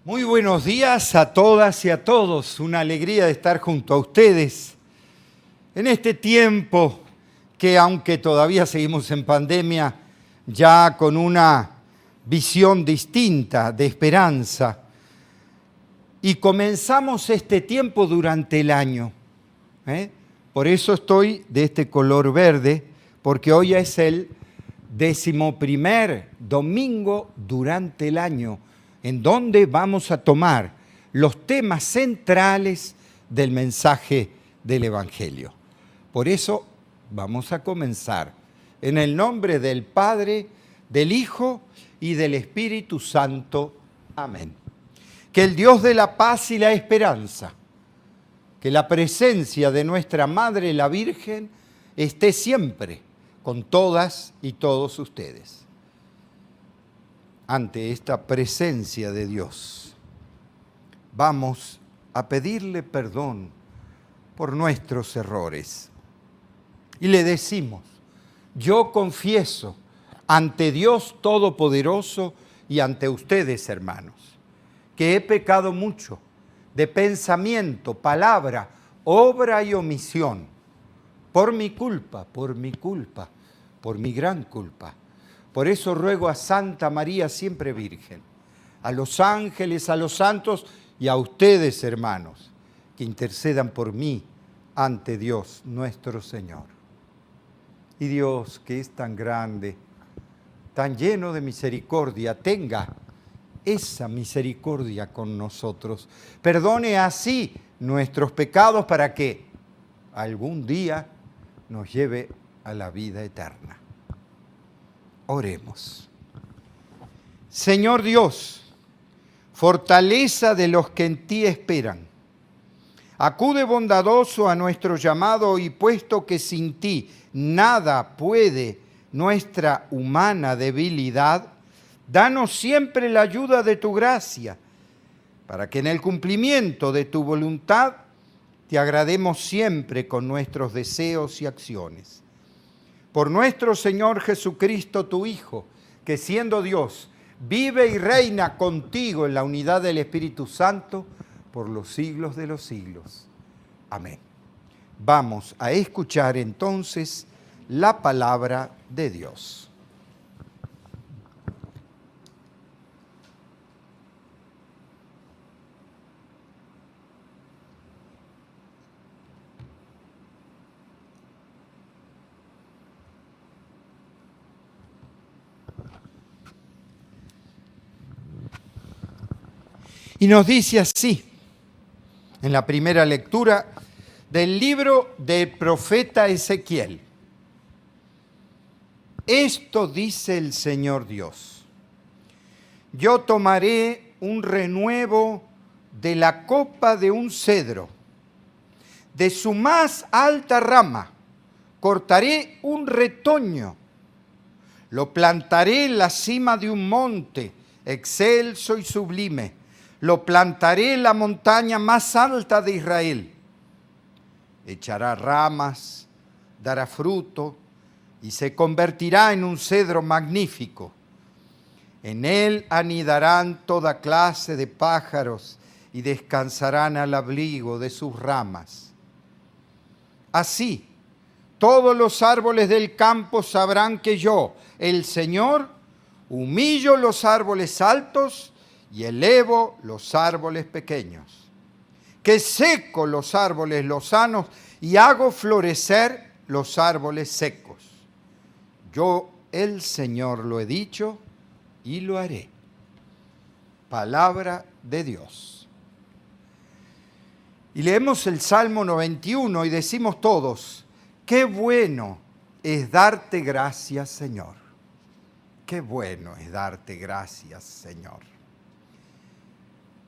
Muy buenos días a todas y a todos. Una alegría de estar junto a ustedes en este tiempo que, aunque todavía seguimos en pandemia, ya con una visión distinta de esperanza. Y comenzamos este tiempo durante el año. Por eso estoy de este color verde, porque hoy es el 11º domingo durante el año, en donde vamos a tomar los temas centrales del mensaje del Evangelio. Por eso vamos a comenzar en el nombre del Padre, del Hijo y del Espíritu Santo. Amén. Que el Dios de la paz y la esperanza, que la presencia de nuestra Madre la Virgen esté siempre con todas y todos ustedes. Ante esta presencia de Dios, vamos a pedirle perdón por nuestros errores. Y le decimos, yo confieso ante Dios Todopoderoso y ante ustedes, hermanos, que he pecado mucho de pensamiento, palabra, obra y omisión, por mi culpa, por mi gran culpa. Por eso ruego a Santa María siempre Virgen, a los ángeles, a los santos y a ustedes, hermanos, que intercedan por mí ante Dios nuestro Señor. Y Dios, que es tan grande, tan lleno de misericordia, tenga esa misericordia con nosotros. Perdone así nuestros pecados para que algún día nos lleve a la vida eterna. Oremos. Señor Dios, fortaleza de los que en ti esperan, acude bondadoso a nuestro llamado y puesto que sin ti nada puede nuestra humana debilidad, danos siempre la ayuda de tu gracia, para que en el cumplimiento de tu voluntad te agrademos siempre con nuestros deseos y acciones. Por nuestro Señor Jesucristo, tu Hijo, que siendo Dios, vive y reina contigo en la unidad del Espíritu Santo por los siglos de los siglos. Amén. Vamos a escuchar entonces la palabra de Dios. Y nos dice así, en la primera lectura del libro del profeta Ezequiel. Esto dice el Señor Dios: yo tomaré un renuevo de la copa de un cedro, de su más alta rama cortaré un retoño, lo plantaré en la cima de un monte excelso y sublime, lo plantaré en la montaña más alta de Israel. Echará ramas, dará fruto y se convertirá en un cedro magnífico. En él anidarán toda clase de pájaros y descansarán al abrigo de sus ramas. Así, todos los árboles del campo sabrán que yo, el Señor, humillo los árboles altos y elevo los árboles pequeños, que seco los árboles lozanos y hago florecer los árboles secos. Yo, el Señor, lo he dicho y lo haré. Palabra de Dios. Y leemos el Salmo 91 y decimos todos: qué bueno es darte gracias, Señor. Qué bueno es darte gracias, Señor.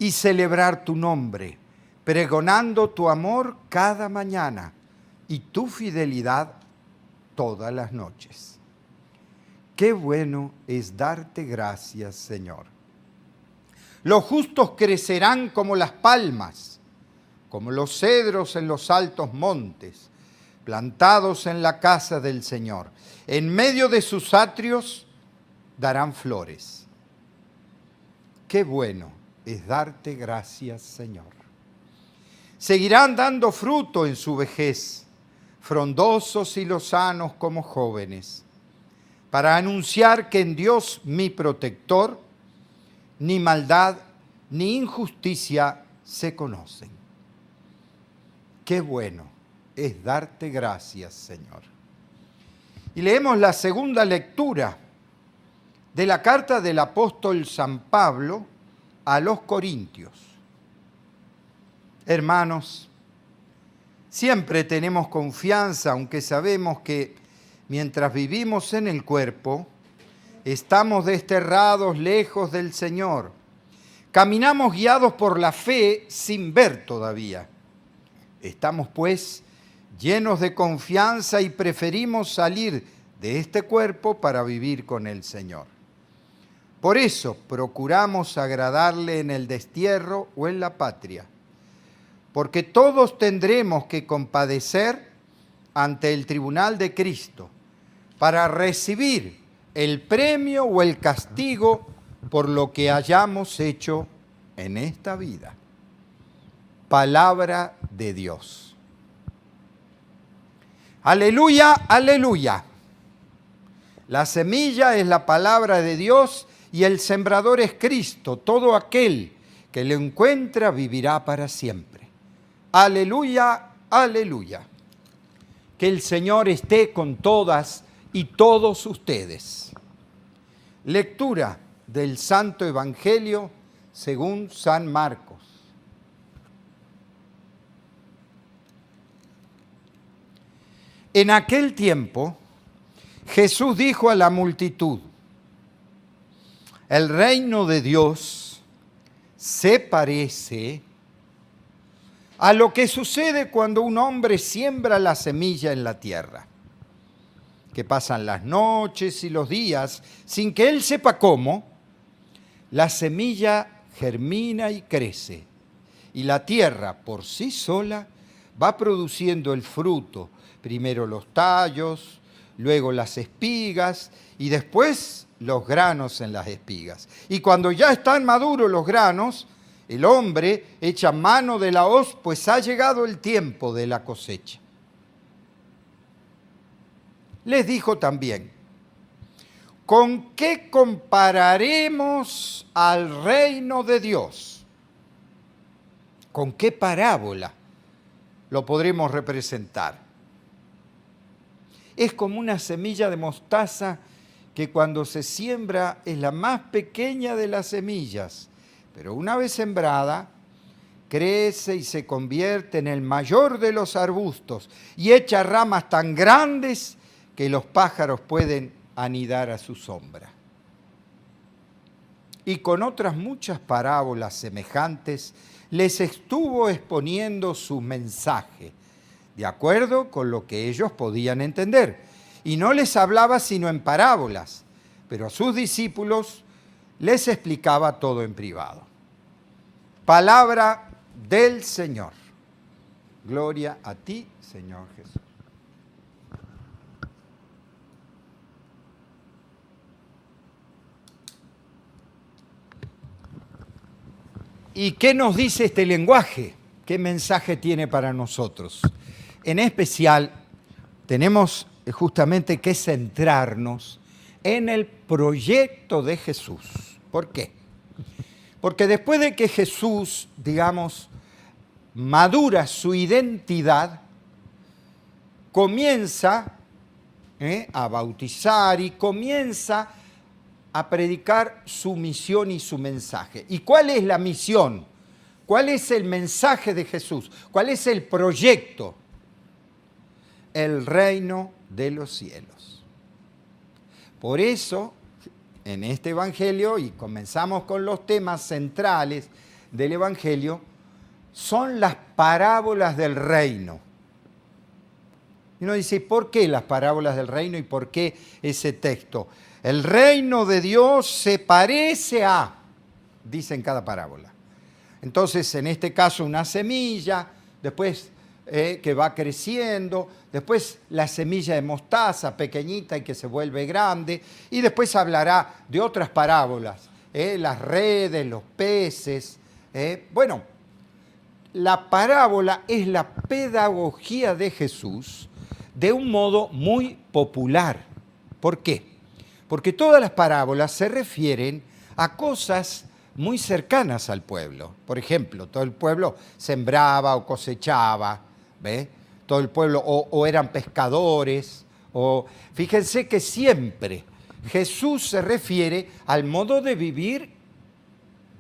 Y celebrar tu nombre, pregonando tu amor cada mañana y tu fidelidad todas las noches. Qué bueno es darte gracias, Señor. Los justos crecerán como las palmas, como los cedros en los altos montes, plantados en la casa del Señor. En medio de sus atrios darán flores. Qué bueno es darte gracias, Señor. Seguirán dando fruto en su vejez, frondosos y lozanos como jóvenes, para anunciar que en Dios mi protector, ni maldad ni injusticia se conocen. Qué bueno es darte gracias, Señor. Y leemos la segunda lectura de la carta del apóstol San Pablo a los Corintios. Hermanos, siempre tenemos confianza, aunque sabemos que mientras vivimos en el cuerpo, estamos desterrados lejos del Señor. Caminamos guiados por la fe sin ver todavía. Estamos, pues, llenos de confianza y preferimos salir de este cuerpo para vivir con el Señor. Por eso procuramos agradarle en el destierro o en la patria, porque todos tendremos que compadecer ante el tribunal de Cristo para recibir el premio o el castigo por lo que hayamos hecho en esta vida. Palabra de Dios. Aleluya, aleluya. La semilla es la palabra de Dios y el sembrador es Cristo. Todo aquel que lo encuentra vivirá para siempre. Aleluya, aleluya. Que el Señor esté con todas y todos ustedes. Lectura del Santo Evangelio según San Marcos. En aquel tiempo, Jesús dijo a la multitud: el reino de Dios se parece a lo que sucede cuando un hombre siembra la semilla en la tierra, que pasan las noches y los días sin que él sepa cómo. La semilla germina y crece, y la tierra por sí sola va produciendo el fruto, primero los tallos, luego las espigas y después los granos en las espigas. Y cuando ya están maduros los granos, el hombre echa mano de la hoz, pues ha llegado el tiempo de la cosecha. Les dijo también: ¿con qué compararemos al reino de Dios? ¿Con qué parábola lo podremos representar? Es como una semilla de mostaza que cuando se siembra es la más pequeña de las semillas, pero una vez sembrada, crece y se convierte en el mayor de los arbustos y echa ramas tan grandes que los pájaros pueden anidar a su sombra. Y con otras muchas parábolas semejantes les estuvo exponiendo su mensaje, de acuerdo con lo que ellos podían entender. Y no les hablaba sino en parábolas, pero a sus discípulos les explicaba todo en privado. Palabra del Señor. Gloria a ti, Señor Jesús. ¿Y qué nos dice este lenguaje? ¿Qué mensaje tiene para nosotros? En especial, tenemos justamente que centrarnos en el proyecto de Jesús. ¿Por qué? Porque después de que Jesús, digamos, madura su identidad, comienza a bautizar y comienza a predicar su misión y su mensaje. ¿Y cuál es la misión? ¿Cuál es el mensaje de Jesús? ¿Cuál es el proyecto? El reino de los cielos. Por eso, en este Evangelio, y comenzamos con los temas centrales del Evangelio, son las parábolas del reino. Y uno dice, ¿por qué las parábolas del reino y por qué ese texto? El reino de Dios se parece a, dice en cada parábola. Entonces, en este caso, una semilla, después que va creciendo, después la semilla de mostaza pequeñita y que se vuelve grande, y después hablará de otras parábolas las redes, los peces. Bueno, la parábola es la pedagogía de Jesús de un modo muy popular. ¿Por qué? Porque todas las parábolas se refieren a cosas muy cercanas al pueblo. Por ejemplo, todo el pueblo sembraba o cosechaba, ¿ve? Todo el pueblo, o eran pescadores, o fíjense que siempre Jesús se refiere al modo de vivir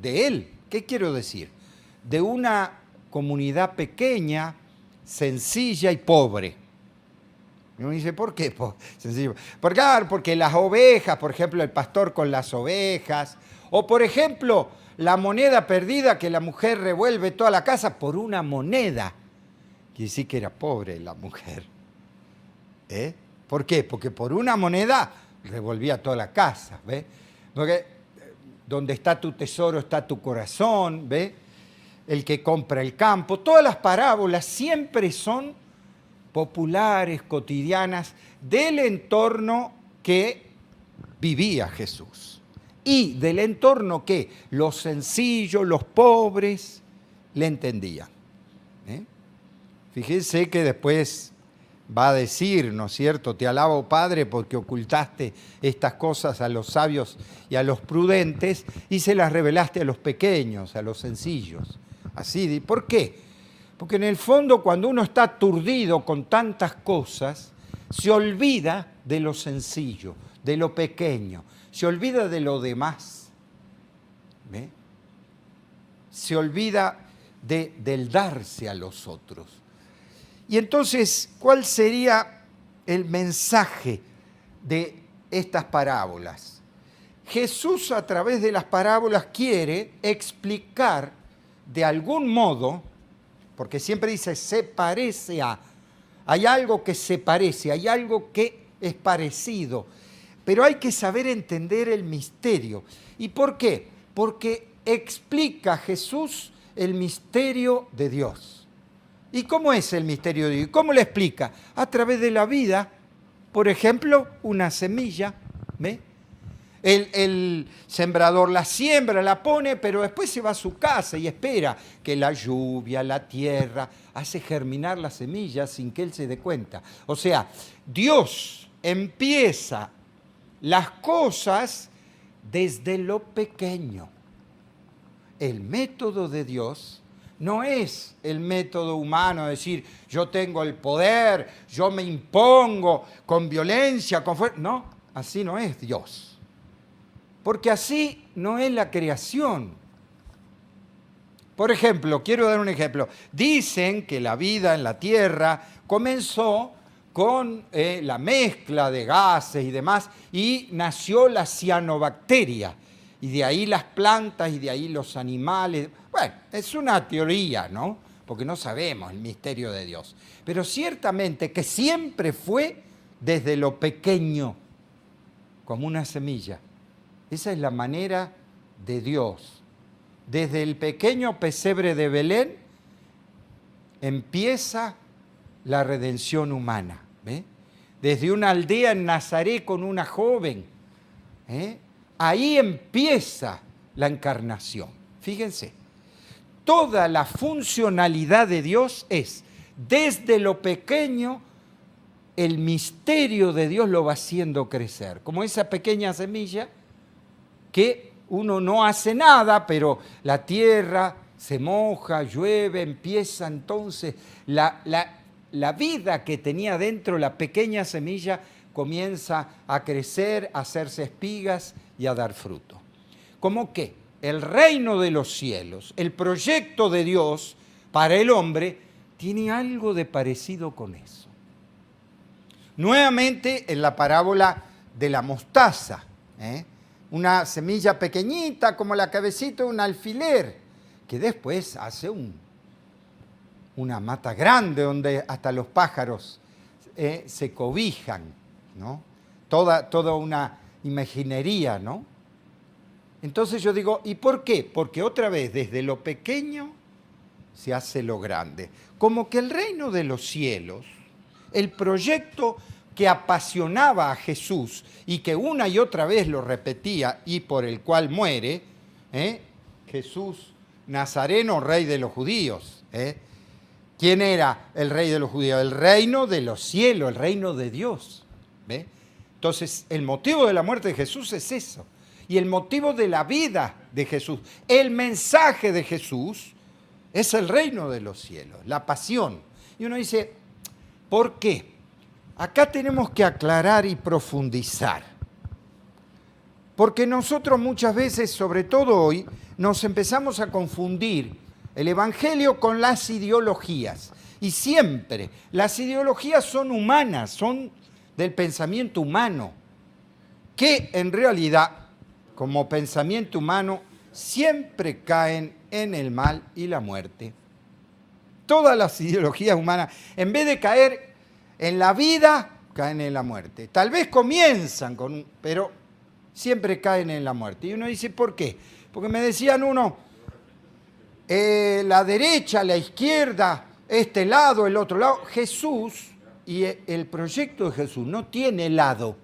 de él. ¿Qué quiero decir? De una comunidad pequeña, sencilla y pobre. Y uno dice, ¿por qué? Sencillo. Porque las ovejas, por ejemplo, el pastor con las ovejas, o por ejemplo, la moneda perdida que la mujer revuelve toda la casa por una moneda. Quiere decir que era pobre la mujer. ¿Por qué? Porque por una moneda revolvía toda la casa, ¿ve? Porque donde está tu tesoro está tu corazón, ¿ve? El que compra el campo. Todas las parábolas siempre son populares, cotidianas, del entorno que vivía Jesús. Y del entorno que los sencillos, los pobres, le entendían. Fíjense que después va a decir, ¿no es cierto? Te alabo, Padre, porque ocultaste estas cosas a los sabios y a los prudentes y se las revelaste a los pequeños, a los sencillos. Así, ¿por qué? Porque en el fondo cuando uno está aturdido con tantas cosas, se olvida de lo sencillo, de lo pequeño, se olvida de lo demás. ¿Ve? Se olvida del darse a los otros. Y entonces, ¿cuál sería el mensaje de estas parábolas? Jesús a través de las parábolas quiere explicar de algún modo, porque siempre dice se parece a, hay algo que se parece, hay algo que es parecido, pero hay que saber entender el misterio. ¿Y por qué? Porque explica Jesús el misterio de Dios. ¿Y cómo es el misterio de Dios? ¿Cómo le explica? A través de la vida, por ejemplo, una semilla, ¿ve? El sembrador la siembra, la pone, pero después se va a su casa y espera que la lluvia, la tierra, hace germinar la semilla sin que él se dé cuenta. O sea, Dios empieza las cosas desde lo pequeño. El método de Dios no es el método humano, es decir, yo tengo el poder, yo me impongo con violencia, con fuerza. No, así no es Dios. Porque así no es la creación. Por ejemplo, quiero dar un ejemplo. Dicen que la vida en la Tierra comenzó con la mezcla de gases y demás, y nació la cianobacteria. Y de ahí las plantas y de ahí los animales. Bueno, es una teoría, ¿no? Porque no sabemos el misterio de Dios. Pero ciertamente que siempre fue desde lo pequeño, como una semilla. Esa es la manera de Dios. Desde el pequeño pesebre de Belén empieza la redención humana. ¿Ve? Desde una aldea en Nazaret con una joven. Ahí empieza la encarnación. Fíjense, toda la funcionalidad de Dios es, desde lo pequeño, el misterio de Dios lo va haciendo crecer. Como esa pequeña semilla que uno no hace nada, pero la tierra se moja, llueve, empieza entonces la vida que tenía dentro la pequeña semilla comienza a crecer, a hacerse espigas y a dar fruto. Como que el reino de los cielos, el proyecto de Dios para el hombre, tiene algo de parecido con eso. Nuevamente en la parábola de la mostaza, una semilla pequeñita como la cabecita de un alfiler, que después hace una mata grande donde hasta los pájaros se cobijan, ¿no? Toda una imaginería, ¿no? Entonces yo digo, ¿y por qué? Porque otra vez, desde lo pequeño se hace lo grande. Como que el reino de los cielos, el proyecto que apasionaba a Jesús y que una y otra vez lo repetía y por el cual muere, Jesús Nazareno, rey de los judíos. ¿Quién era el rey de los judíos? El reino de los cielos, el reino de Dios. ¿Ve? Entonces, el motivo de la muerte de Jesús es eso. Y el motivo de la vida de Jesús, el mensaje de Jesús, es el reino de los cielos, la pasión. Y uno dice, ¿por qué? Acá tenemos que aclarar y profundizar. Porque nosotros muchas veces, sobre todo hoy, nos empezamos a confundir el Evangelio con las ideologías. Y siempre, las ideologías son humanas, son del pensamiento humano, que en realidad, como pensamiento humano, siempre caen en el mal y la muerte. Todas las ideologías humanas, en vez de caer en la vida, caen en la muerte. Tal vez comienzan pero siempre caen en la muerte. Y uno dice, ¿por qué? Porque me decían la derecha, la izquierda, este lado, el otro lado. Jesús y el proyecto de Jesús no tiene lado,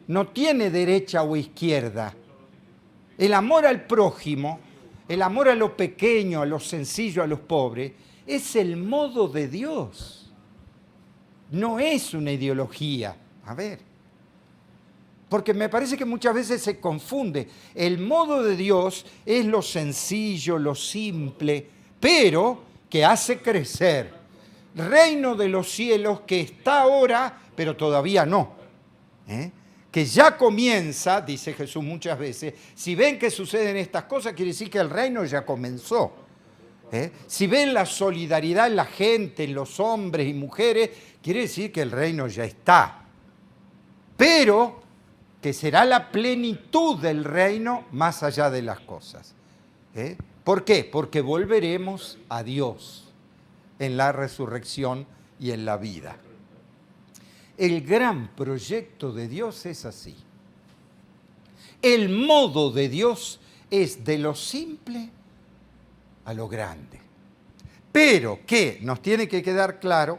no tiene derecha o izquierda. El amor al prójimo, el amor a lo pequeño, a lo sencillo, a los pobres, es el modo de Dios. No es una ideología. A ver, porque me parece que muchas veces se confunde. El modo de Dios es lo sencillo, lo simple, pero que hace crecer. Reino de los cielos que está ahora, pero todavía no. Que ya comienza, dice Jesús muchas veces, si ven que suceden estas cosas, quiere decir que el reino ya comenzó. Si ven la solidaridad en la gente, en los hombres y mujeres, quiere decir que el reino ya está. Pero que será la plenitud del reino más allá de las cosas. ¿Por qué? Porque volveremos a Dios en la resurrección y en la vida. El gran proyecto de Dios es así. El modo de Dios es de lo simple a lo grande. Pero que nos tiene que quedar claro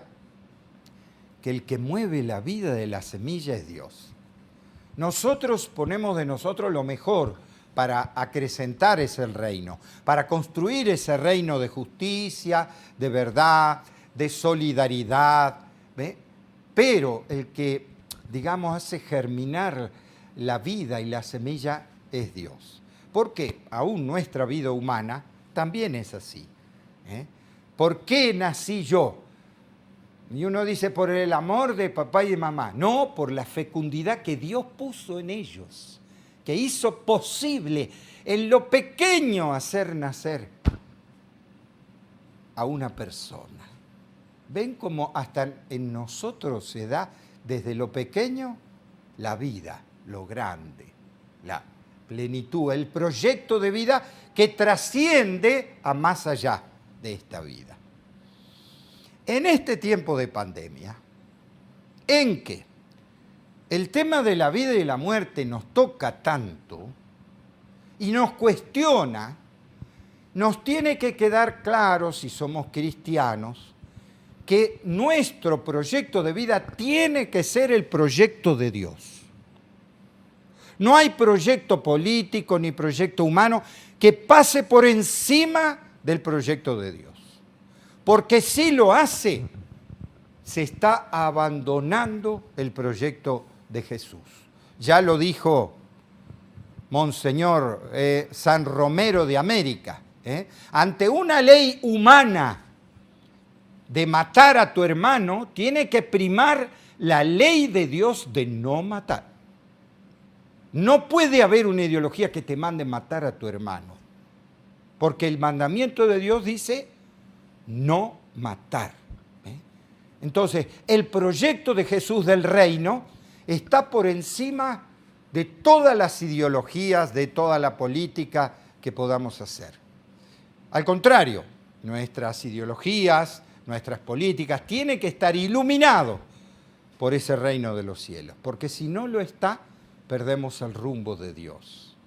que el que mueve la vida de la semilla es Dios. Nosotros ponemos de nosotros lo mejor para acrecentar ese reino, para construir ese reino de justicia, de verdad, de solidaridad. ¿Ve? Pero el que, digamos, hace germinar la vida y la semilla es Dios. Porque aún nuestra vida humana también es así. ¿Por qué nací yo? Y uno dice, por el amor de papá y de mamá. No, por la fecundidad que Dios puso en ellos, que hizo posible en lo pequeño hacer nacer a una persona. ¿Ven cómo hasta en nosotros se da desde lo pequeño la vida, lo grande, la plenitud, el proyecto de vida que trasciende a más allá de esta vida? En este tiempo de pandemia, en que el tema de la vida y la muerte nos toca tanto y nos cuestiona, nos tiene que quedar claro, si somos cristianos, que nuestro proyecto de vida tiene que ser el proyecto de Dios. No hay proyecto político ni proyecto humano que pase por encima del proyecto de Dios. Porque si lo hace, se está abandonando el proyecto de Jesús. Ya lo dijo Monseñor San Romero de América. Ante una ley humana de matar a tu hermano, tiene que primar la ley de Dios de no matar. No puede haber una ideología que te mande matar a tu hermano, porque el mandamiento de Dios dice no matar. Entonces, el proyecto de Jesús del reino está por encima de todas las ideologías, de toda la política que podamos hacer. Al contrario, nuestras ideologías, nuestras políticas tienen que estar iluminados por ese reino de los cielos, porque si no lo está, perdemos el rumbo de Dios.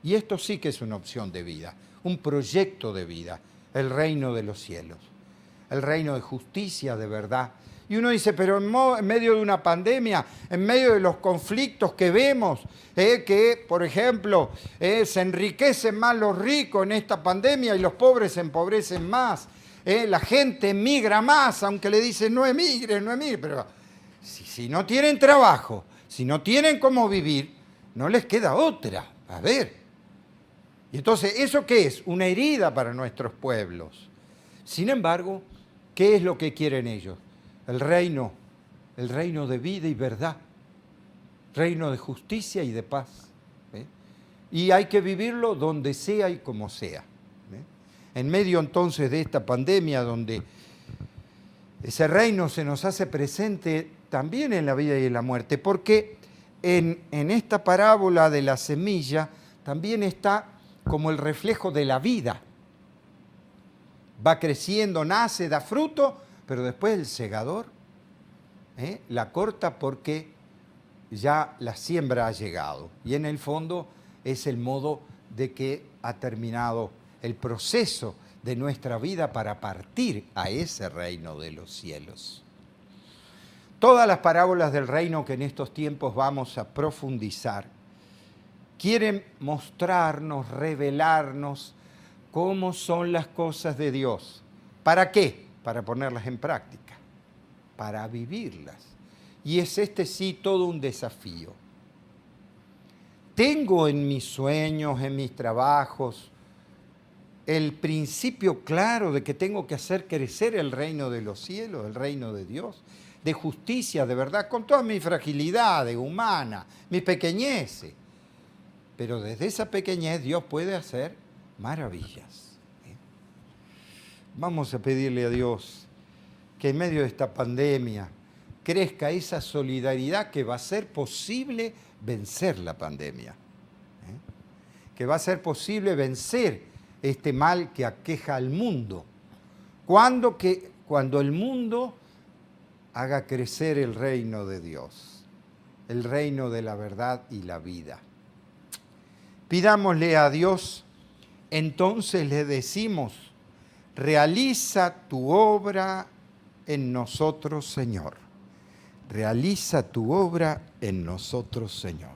Y esto sí que es una opción de vida, un proyecto de vida, el reino de los cielos. el reino de justicia de verdad. Y uno dice, pero en medio de una pandemia, en medio de los conflictos que vemos, que, por ejemplo, se enriquecen más los ricos en esta pandemia y los pobres se empobrecen más. La gente emigra más, aunque le dicen no emigre, pero si no tienen trabajo, si no tienen cómo vivir, no les queda otra. A ver. Y entonces, ¿eso qué es? Una herida para nuestros pueblos. Sin embargo, ¿qué es lo que quieren ellos? El reino de vida y verdad, reino de justicia y de paz. Y hay que vivirlo donde sea y como sea. En medio entonces de esta pandemia, donde ese reino se nos hace presente también en la vida y en la muerte, porque en esta parábola de la semilla también está como el reflejo de la vida. Va creciendo, nace, da fruto, pero después el segador la corta porque ya la siembra ha llegado. Y en el fondo es el modo de que ha terminado el proceso de nuestra vida para partir a ese reino de los cielos. Todas las parábolas del reino que en estos tiempos vamos a profundizar quieren mostrarnos, revelarnos cómo son las cosas de Dios. ¿Para qué? Para ponerlas en práctica, para vivirlas. Y es sí todo un desafío. Tengo en mis sueños, en mis trabajos, el principio claro de que tengo que hacer crecer el reino de los cielos, el reino de Dios, de justicia, de verdad, con todas mis fragilidades humanas, mis pequeñeces. Pero desde esa pequeñez Dios puede hacer maravillas. Vamos a pedirle a Dios que en medio de esta pandemia crezca esa solidaridad que va a ser posible vencer la pandemia. Que va a ser posible vencer este mal que aqueja al mundo. Cuando el mundo haga crecer el reino de Dios, el reino de la verdad y la vida. Pidámosle a Dios, entonces le decimos, realiza tu obra en nosotros, Señor. Realiza tu obra en nosotros, Señor.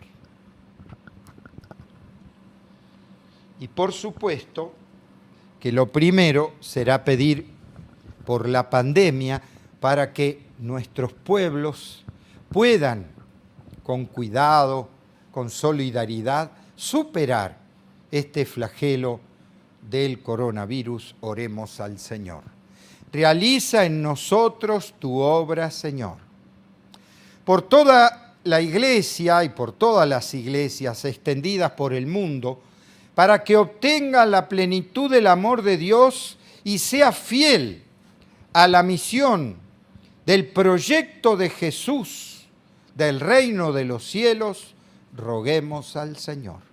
Y por supuesto que lo primero será pedir por la pandemia para que nuestros pueblos puedan, con cuidado, con solidaridad, superar este flagelo del coronavirus. Oremos al Señor. Realiza en nosotros tu obra, Señor. Por toda la Iglesia y por todas las iglesias extendidas por el mundo, para que obtenga la plenitud del amor de Dios y sea fiel a la misión del proyecto de Jesús, del reino de los cielos, roguemos al Señor.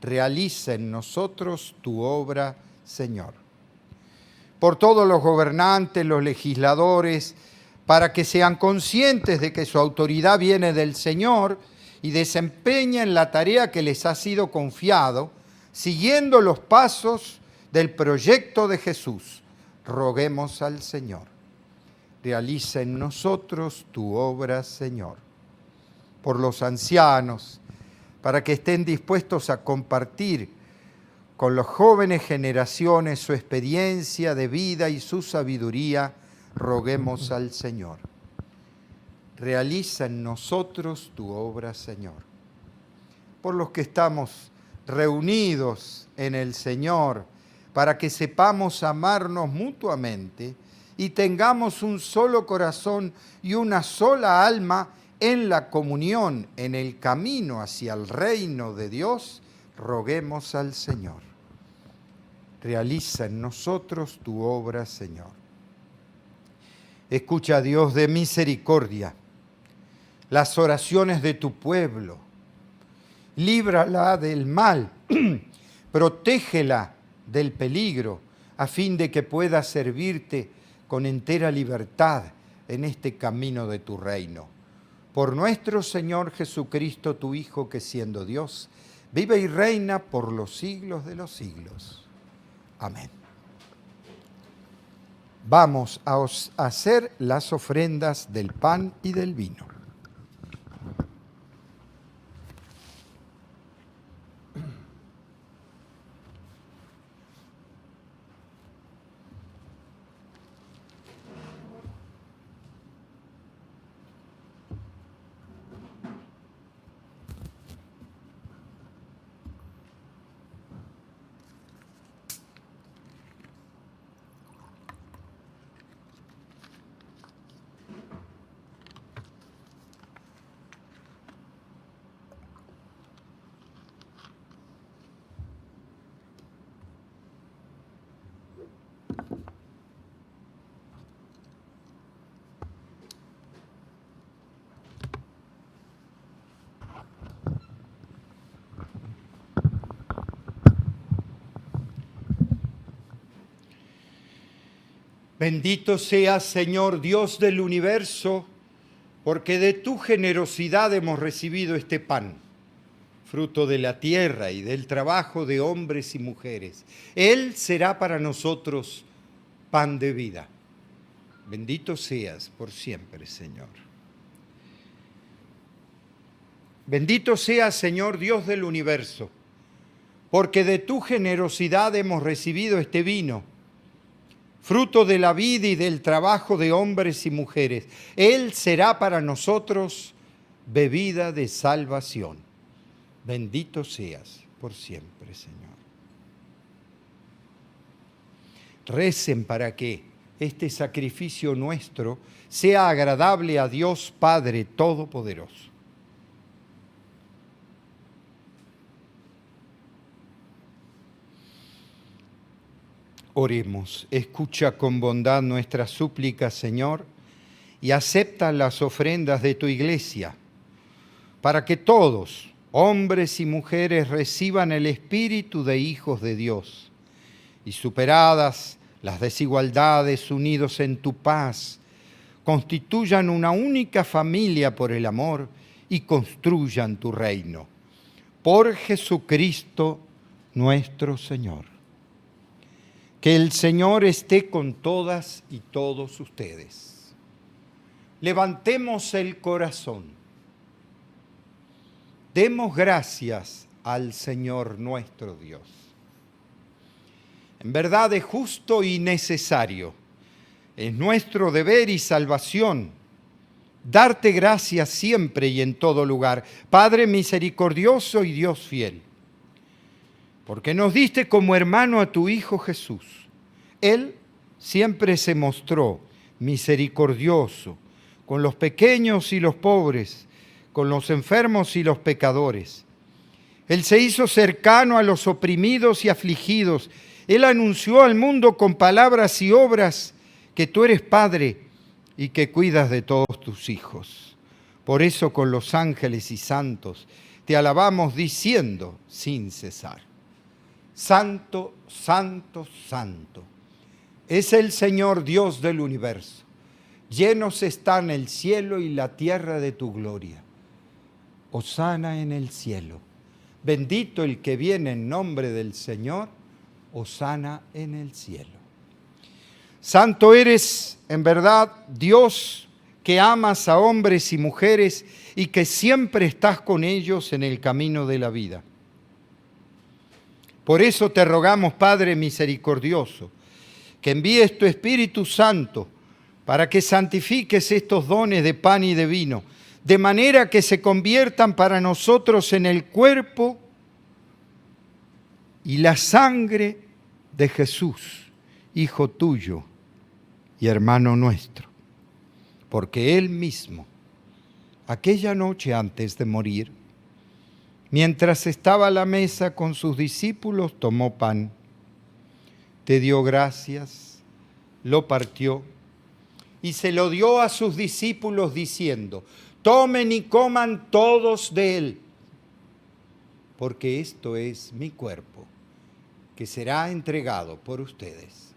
Realiza en nosotros tu obra, Señor. Por todos los gobernantes, los legisladores, para que sean conscientes de que su autoridad viene del Señor y desempeñen la tarea que les ha sido confiado, siguiendo los pasos del proyecto de Jesús. Roguemos al Señor. Realiza en nosotros tu obra, Señor. Por los ancianos, para que estén dispuestos a compartir con las jóvenes generaciones su experiencia de vida y su sabiduría, roguemos al Señor. Realiza en nosotros tu obra, Señor. Por los que estamos reunidos en el Señor, para que sepamos amarnos mutuamente y tengamos un solo corazón y una sola alma en la comunión, en el camino hacia el reino de Dios, roguemos al Señor. Realiza en nosotros tu obra, Señor. Escucha, Dios de misericordia, las oraciones de tu pueblo. Líbrala del mal, protégela del peligro, a fin de que pueda servirte con entera libertad en este camino de tu reino. Por nuestro Señor Jesucristo, tu Hijo, que siendo Dios, vive y reina por los siglos de los siglos. Amén. Vamos a hacer las ofrendas del pan y del vino. Bendito seas, Señor Dios del universo, porque de tu generosidad hemos recibido este pan, fruto de la tierra y del trabajo de hombres y mujeres. Él será para nosotros pan de vida. Bendito seas por siempre, Señor. Bendito seas, Señor Dios del universo, porque de tu generosidad hemos recibido este vino, fruto de la vida y del trabajo de hombres y mujeres. Él será para nosotros bebida de salvación. Bendito seas por siempre, Señor. Recen para que este sacrificio nuestro sea agradable a Dios Padre Todopoderoso. Oremos, escucha con bondad nuestras súplicas, Señor, y acepta las ofrendas de tu iglesia, para que todos, hombres y mujeres, reciban el espíritu de hijos de Dios, y superadas las desigualdades, unidos en tu paz, constituyan una única familia por el amor y construyan tu reino. Por Jesucristo nuestro Señor. Que el Señor esté con todas y todos ustedes. Levantemos el corazón. Demos gracias al Señor nuestro Dios. En verdad es justo y necesario. Es nuestro deber y salvación darte gracias siempre y en todo lugar, Padre misericordioso y Dios fiel. Porque nos diste como hermano a tu Hijo Jesús. Él siempre se mostró misericordioso con los pequeños y los pobres, con los enfermos y los pecadores. Él se hizo cercano a los oprimidos y afligidos. Él anunció al mundo con palabras y obras que tú eres Padre y que cuidas de todos tus hijos. Por eso con los ángeles y santos te alabamos diciendo sin cesar: Santo, santo, santo, es el Señor Dios del universo. Llenos están el cielo y la tierra de tu gloria. Hosana en el cielo. Bendito el que viene en nombre del Señor. Hosana en el cielo. Santo eres, en verdad, Dios, que amas a hombres y mujeres y que siempre estás con ellos en el camino de la vida. Por eso te rogamos, Padre misericordioso, que envíes tu Espíritu Santo para que santifiques estos dones de pan y de vino, de manera que se conviertan para nosotros en el cuerpo y la sangre de Jesús, Hijo tuyo y hermano nuestro. Porque Él mismo, aquella noche antes de morir, mientras estaba a la mesa con sus discípulos, tomó pan, te dio gracias, lo partió y se lo dio a sus discípulos diciendo: tomen y coman todos de él, porque esto es mi cuerpo, que será entregado por ustedes.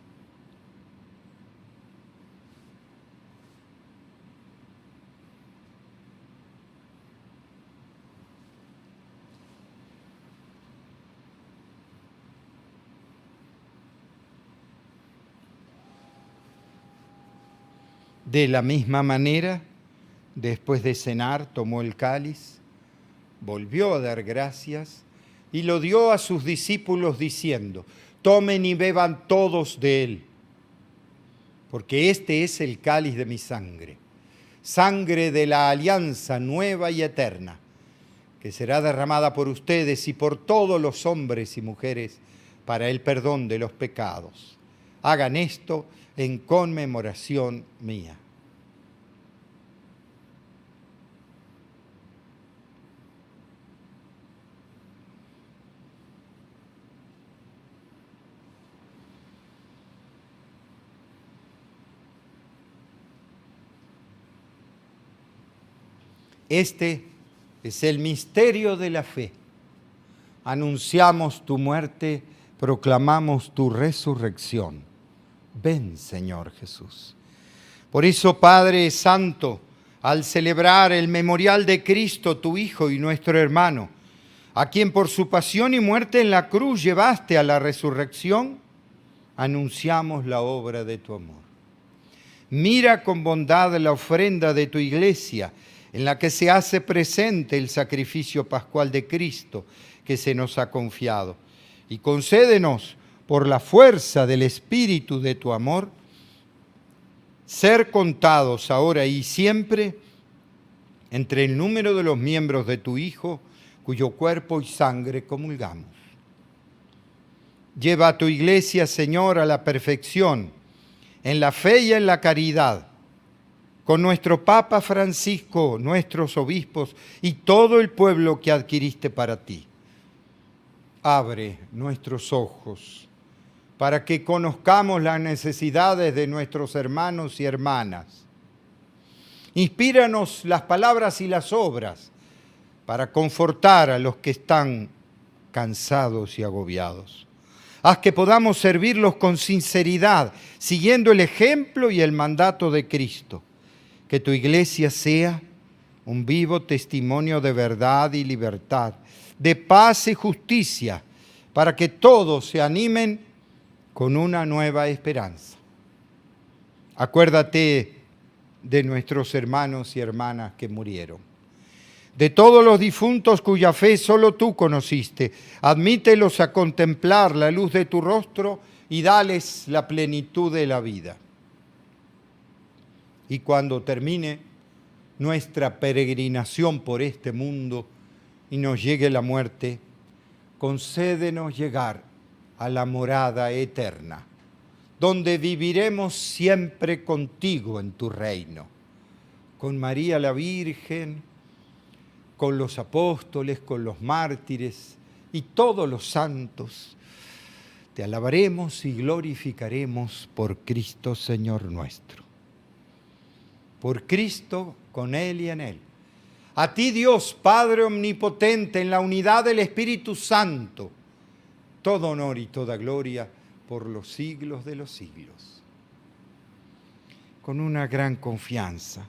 De la misma manera, después de cenar, tomó el cáliz, volvió a dar gracias y lo dio a sus discípulos diciendo: tomen y beban todos de él, porque este es el cáliz de mi sangre, sangre de la alianza nueva y eterna, que será derramada por ustedes y por todos los hombres y mujeres para el perdón de los pecados. Hagan esto en conmemoración mía. Este es el misterio de la fe. Anunciamos tu muerte, proclamamos tu resurrección. Ven, Señor Jesús. Por eso, Padre Santo, al celebrar el memorial de Cristo, tu Hijo y nuestro hermano, a quien por su pasión y muerte en la cruz llevaste a la resurrección, anunciamos la obra de tu amor. Mira con bondad la ofrenda de tu iglesia, en la que se hace presente el sacrificio pascual de Cristo que se nos ha confiado. Y concédenos, por la fuerza del Espíritu de tu amor, ser contados ahora y siempre entre el número de los miembros de tu Hijo, cuyo cuerpo y sangre comulgamos. Lleva a tu iglesia, Señor, a la perfección, en la fe y en la caridad, con nuestro Papa Francisco, nuestros obispos y todo el pueblo que adquiriste para ti. Abre nuestros ojos para que conozcamos las necesidades de nuestros hermanos y hermanas. Inspíranos las palabras y las obras para confortar a los que están cansados y agobiados. Haz que podamos servirlos con sinceridad, siguiendo el ejemplo y el mandato de Cristo. Que tu iglesia sea un vivo testimonio de verdad y libertad, de paz y justicia, para que todos se animen con una nueva esperanza. Acuérdate de nuestros hermanos y hermanas que murieron, de todos los difuntos cuya fe solo tú conociste. Admítelos a contemplar la luz de tu rostro y dales la plenitud de la vida. Y cuando termine nuestra peregrinación por este mundo y nos llegue la muerte, concédenos llegar a la morada eterna, donde viviremos siempre contigo en tu reino, con María la Virgen, con los apóstoles, con los mártires y todos los santos. Te alabaremos y glorificaremos por Cristo, Señor nuestro. Por Cristo, con Él y en Él. A ti, Dios Padre omnipotente, en la unidad del Espíritu Santo, todo honor y toda gloria por los siglos de los siglos. Con una gran confianza,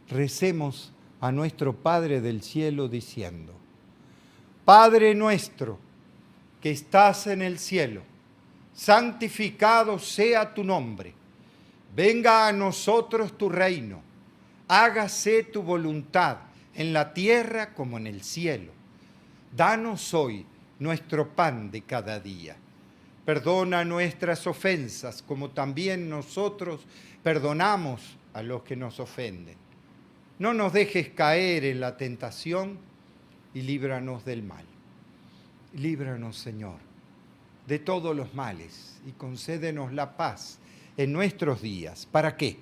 recemos a nuestro Padre del cielo diciendo: Padre nuestro, que estás en el cielo, santificado sea tu nombre. Venga a nosotros tu reino, hágase tu voluntad en la tierra como en el cielo. Danos hoy nuestro pan de cada día. Perdona nuestras ofensas como también nosotros perdonamos a los que nos ofenden. No nos dejes caer en la tentación y líbranos del mal. Líbranos, Señor, de todos los males y concédenos la paz en nuestros días. ¿Para qué?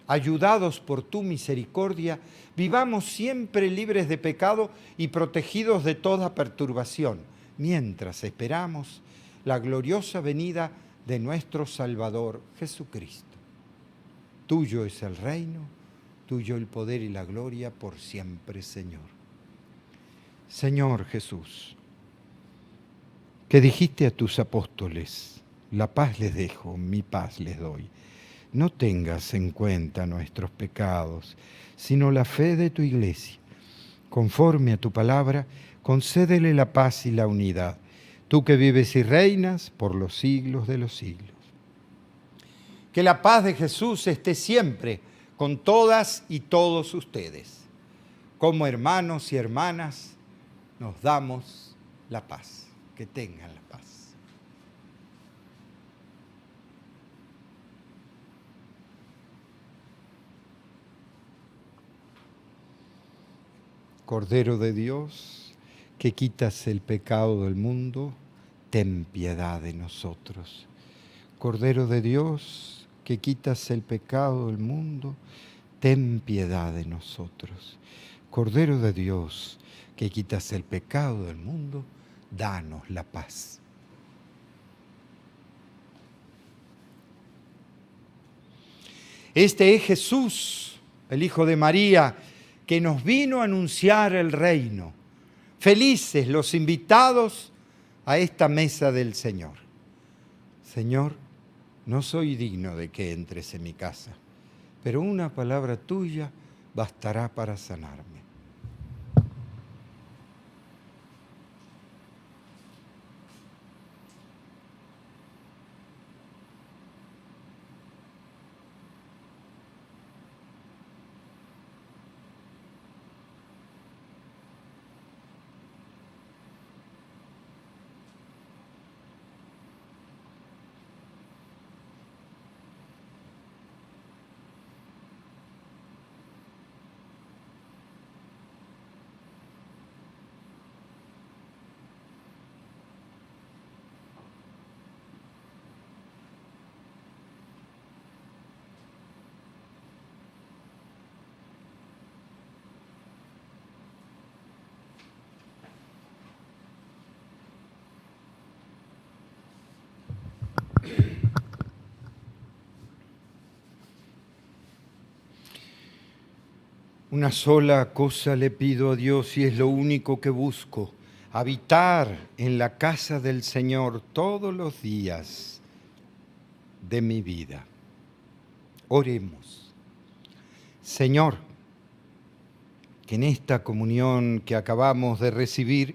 Ayudados por tu misericordia, vivamos siempre libres de pecado y protegidos de toda perturbación, mientras esperamos la gloriosa venida de nuestro Salvador Jesucristo. Tuyo es el reino, tuyo el poder y la gloria por siempre, Señor. Señor Jesús, que dijiste a tus apóstoles: la paz les dejo, mi paz les doy. No tengas en cuenta nuestros pecados, sino la fe de tu iglesia. Conforme a tu palabra, concédele la paz y la unidad, tú que vives y reinas por los siglos de los siglos. Que la paz de Jesús esté siempre con todas y todos ustedes. Como hermanos y hermanas, nos damos la paz. Que tengan la paz. Cordero de Dios, que quitas el pecado del mundo, ten piedad de nosotros. Cordero de Dios, que quitas el pecado del mundo, ten piedad de nosotros. Cordero de Dios, que quitas el pecado del mundo, danos la paz. Este es Jesús, el Hijo de María, que nos vino a anunciar el reino. Felices los invitados a esta mesa del Señor. Señor, no soy digno de que entres en mi casa, pero una palabra tuya bastará para sanarme. Una sola cosa le pido a Dios y es lo único que busco, habitar en la casa del Señor todos los días de mi vida. Oremos. Señor, que en esta comunión que acabamos de recibir,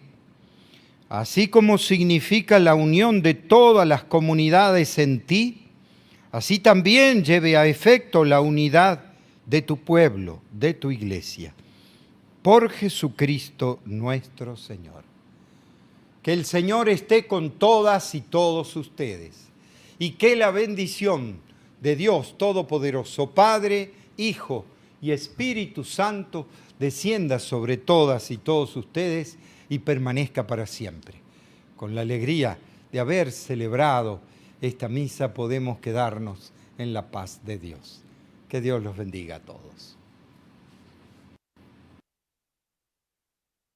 así como significa la unión de todas las comunidades en ti, así también lleve a efecto la unidad de tu pueblo, de tu iglesia. Por Jesucristo nuestro Señor. Que el Señor esté con todas y todos ustedes y que la bendición de Dios Todopoderoso, Padre, Hijo y Espíritu Santo descienda sobre todas y todos ustedes y permanezca para siempre. Con la alegría de haber celebrado esta misa podemos quedarnos en la paz de Dios. Que Dios los bendiga a todos.